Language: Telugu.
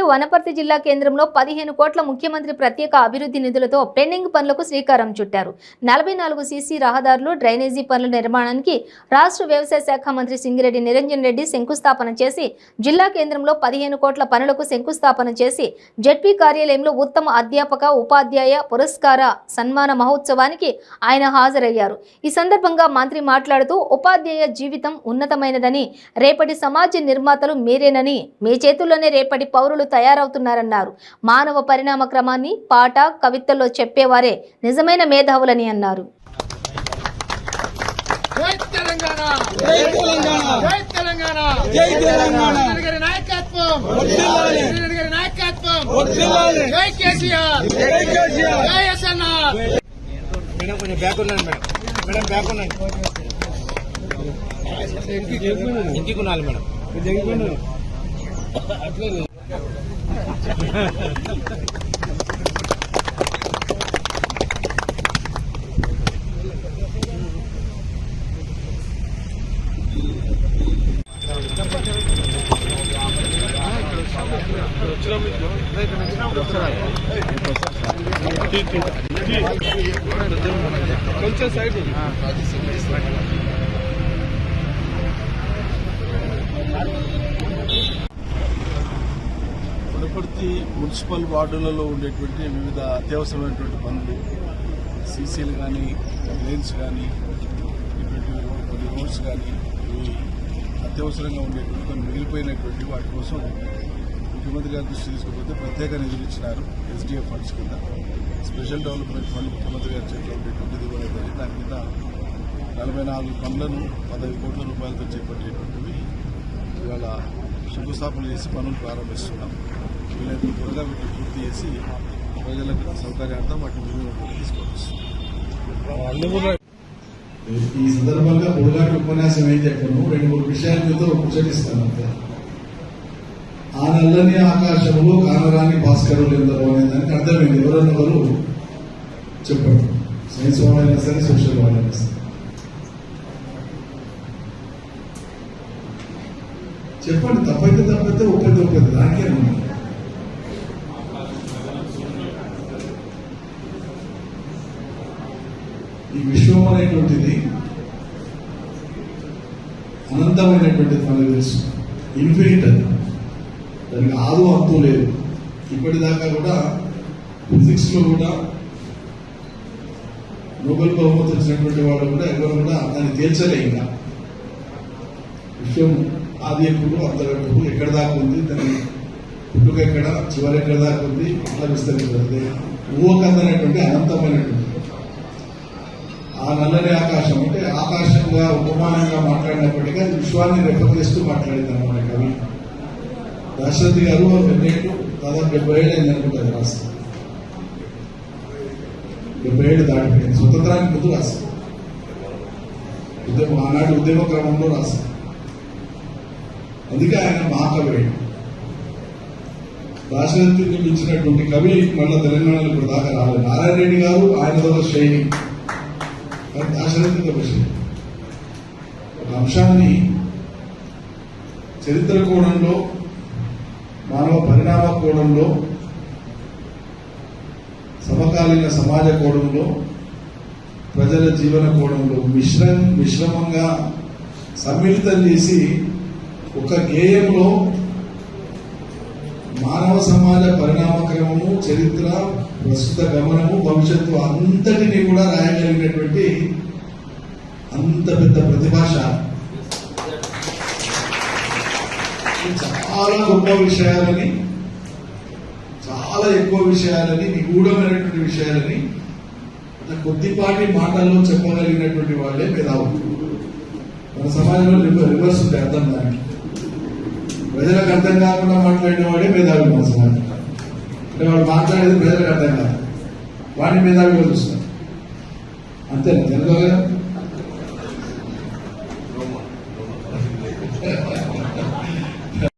వనపర్తి జిల్లా కేంద్రంలో 15 కోట్ల ముఖ్యమంత్రి ప్రత్యేక అభివృద్ధి నిధులతో పెండింగ్ పనులకు శ్రీకారం చుట్టారు. 44 సీసీ రహదారులు, డ్రైనేజీ పనుల నిర్మాణానికి రాష్ట్ర వ్యవసాయ శాఖ మంత్రి సింగిరెడ్డి నిరంజన్ రెడ్డి శంకుస్థాపన చేసి, జిల్లా కేంద్రంలో 15 కోట్ల పనులకు శంకుస్థాపన చేసి, జెడ్పీ కార్యాలయంలో ఉత్తమ అధ్యాపక, ఉపాధ్యాయ పురస్కార సన్మాన మహోత్సవానికి ఆయన హాజరయ్యారు. ఈ సందర్భంగా మంత్రి మాట్లాడుతూ, ఉపాధ్యాయ జీవితం ఉన్నతమైనదని, రేపటి సమాజ నిర్మాతలు మీరేనని, మీ చేతుల్లోనే రేపటి పౌరులు తయారవుతున్నారన్నారు. మానవ పరిణామ క్రమాన్ని పాట, కవితల్లో చెప్పేవారే నిజమైన మేధావులని అన్నారు. కొంచెం సైడ్ వనపర్తి మున్సిపల్ వార్డులలో ఉండేటువంటి వివిధ అత్యవసరమైనటువంటి పనులు, సీసీలు కానీ, లైన్స్ కానీ, కొన్ని రోడ్స్ కానీ, ఇవి అత్యవసరంగా ఉండేటువంటి కొన్ని మిగిలిపోయినటువంటి వాటి కోసం ముఖ్యమంత్రి గారి దృష్టి తీసుకుపోతే ప్రత్యేక నిధులు ఇచ్చినారు. ఎస్డిఎఫ్ ఫండ్స్ కింద స్పెషల్ డెవలప్మెంట్ ఫండ్ ముఖ్యమంత్రి గారి చేతిలో ఉండేటువంటిది కూడా దాని కింద 44 పనులను 15 కోట్ల రూపాయలతో చేపట్టేటువంటివి ఇవాళ శంకుస్థాపన చేసి పనులు ప్రారంభిస్తున్నాం. వీళ్ళైతే త్వరగా వీటిని పూర్తి చేసి ప్రజలకు సౌకర్యార్థం వాటిని వినియోగం తీసుకోవచ్చు. ఈ సందర్భంగా పొడుగాటి ఉపన్యాసం ఏం చెప్పను, 2-3 విషయాల మీద ముచ్చటిస్తాను అంతే. ఆ నల్లని ఆకాశంలో కానరాని భాస్కరులు ఎందరో అనే దానికి అర్థమైంది. ఎవరన్నవారు చెప్పండి, సైన్స్ వాళ్ళైనా సరే, సోషల్ వాళ్ళైనా సరే చెప్పండి. తప్పైతే ఒప్పైతే దానికే ఉంది. ఈ విశ్వం అనేటువంటిది అనంతమైనటువంటిది, మనకు తెలుసు. ఇన్ఫినిట్ అది, దానికి ఆదు అంతు లేదు. ఇప్పటిదాకా కూడా ఫిజిక్స్ లో కూడా నోబెల్ బహుమతి వచ్చినటువంటి వాళ్ళు కూడా ఎవరు కూడా దాన్ని తేల్చలే. ఇంకా విశ్వం ఆది ఎప్పుడు, అంతగట్టుకు ఎక్కడ దాకా ఉంది, దాని పుట్టుక ఎక్కడ, చివరి ఎక్కడ దాకా ఉంది, అట్లా విస్తరించింది. ఊహకందనేటువంటి అనంతమైనటువంటి ఆ నల్లని ఆకాశం అంటే ఆకాశంగా ఉపమానంగా మాట్లాడినప్పటికీ అది విశ్వాన్ని రెఫర్ చేస్తూ మాట్లాడింది అన్నమాట కవి దాశరథి గారు. దాదాపు 70 ఏళ్ళు అయింది అనుకుంటుంది రాష్ట్రం. 70 ఏళ్ళు దాటిపోయింది. స్వతంత్రానికి ముందు రాస్తాం. ఆనాటి ఉద్యమ క్రమంలో రాస్తాం. అందుకే ఆయన మహాకవి. దాశరథిని మించినటువంటి కవి మళ్ళీ తెలంగాణలో ఇప్పుడు దాకా రాలేదు. నారాయణ రెడ్డి గారు ఆయనతో శ్రేణి, దాశరథితో శ్రేణి. ఒక అంశాన్ని చరిత్ర కోణంలో, మానవ పరిణామ కోణంలో, సమకాలీన సమాజ కోణంలో, ప్రజల జీవన కోణంలో మిశ్రమంగా సమ్మిళితం చేసి ఒక గేయంలో మానవ సమాజ పరిణామ క్రమము, చరిత్ర, ప్రస్తుత గమనము, భవిష్యత్తు అంతటినీ కూడా రాయగలిగినటువంటి అంత పెద్ద ప్రతిభాశాలి. చాలా గొప్ప విషయాలని, చాలా ఎక్కువ విషయాలని, నిగూఢమైనటువంటి విషయాలని కొద్దిపాటి మాటల్లో చెప్పగలిగినటువంటి వాళ్ళే మేధావులు. మన సమాజంలో రివర్స్ ఉంటే అర్థం దానికి. ప్రజలకు అర్థం కాకుండా మాట్లాడిన వాడే మేధావి మన సమాజం. అంటే వాడు మాట్లాడేది ప్రజలకు అర్థం కాదు, వాడిని మేధావిగా చూస్తారు. అంతేనా తెలుగు?